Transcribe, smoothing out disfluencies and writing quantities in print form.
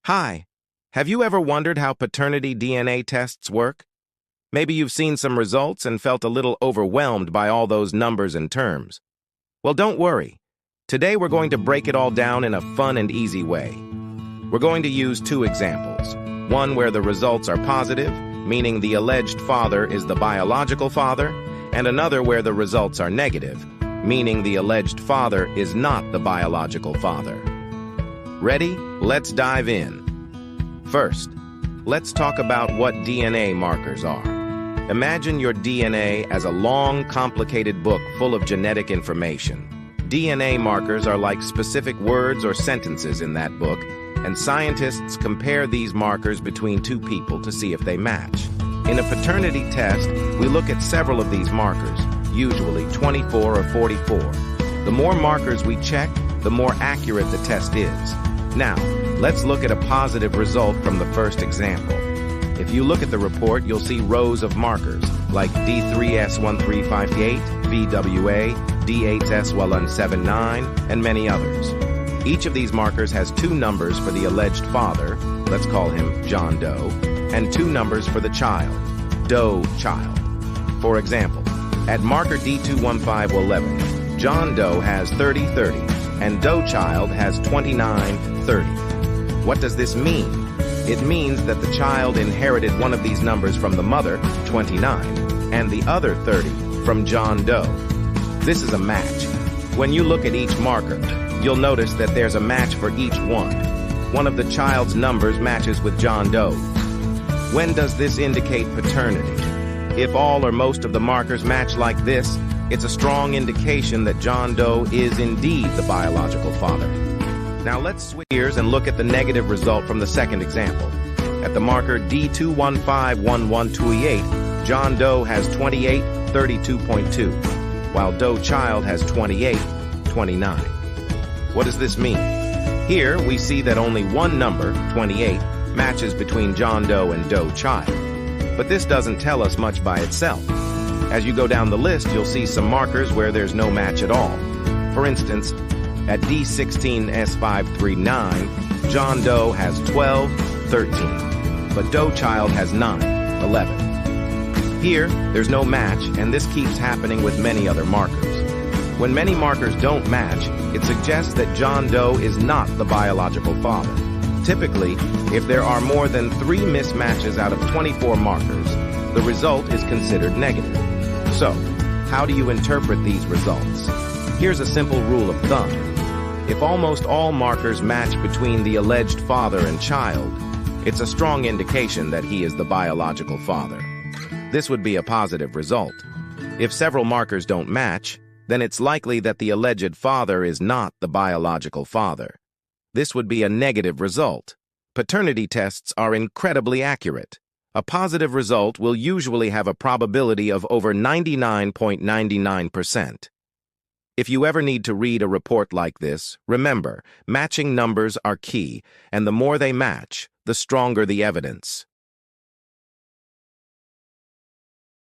Hi, have you ever wondered how paternity DNA tests work? Maybe you've seen some results and felt a little overwhelmed by all those numbers and terms. Well, don't worry. Today we're going to break it all down in a fun and easy way. We're going to use two examples. One where the results are positive, meaning the alleged father is the biological father, and another where the results are negative, meaning the alleged father is not the biological father. Ready? Let's dive in. First, let's talk about what DNA markers are. Imagine your DNA as a long, complicated book full of genetic information. DNA markers are like specific words or sentences in that book, and scientists compare these markers between two people to see if they match. In a paternity test, we look at several of these markers, usually 24 or 44. The more markers we check, the more accurate the test is. Now, let's look at a positive result from the first example. If you look at the report, you'll see rows of markers, like D3S1358, VWA, D8S179, and many others. Each of these markers has two numbers for the alleged father, let's call him John Doe, and two numbers for the child, Doe child. For example, at marker D21511, John Doe has 3030, and Doe child has 2930. What does this mean? It means that the child inherited one of these numbers from the mother, 29, and the other 30 from John Doe. This is a match. When you look at each marker, you'll notice that there's a match for each one. One of the child's numbers matches with John Doe. When does this indicate paternity? If all or most of the markers match like this, it's a strong indication that John Doe is indeed the biological father. Now let's switch gears and look at the negative result from the second example. At the marker D2151128, John Doe has 2832.2, while Doe child has 2829. What does this mean? Here we see that only one number, 28, matches between John Doe and Doe child. But this doesn't tell us much by itself. As you go down the list, you'll see some markers where there's no match at all. For instance, at D16S539, John Doe has 1213, but Doe child has 911. Here, there's no match, and this keeps happening with many other markers. When many markers don't match, it suggests that John Doe is not the biological father. Typically, if there are more than 3 mismatches out of 24 markers, the result is considered negative. So, how do you interpret these results? Here's a simple rule of thumb. If almost all markers match between the alleged father and child, it's a strong indication that he is the biological father. This would be a positive result. If several markers don't match, then it's likely that the alleged father is not the biological father. This would be a negative result. Paternity tests are incredibly accurate. A positive result will usually have a probability of over 99.99%. If you ever need to read a report like this, remember, matching numbers are key, and the more they match, the stronger the evidence.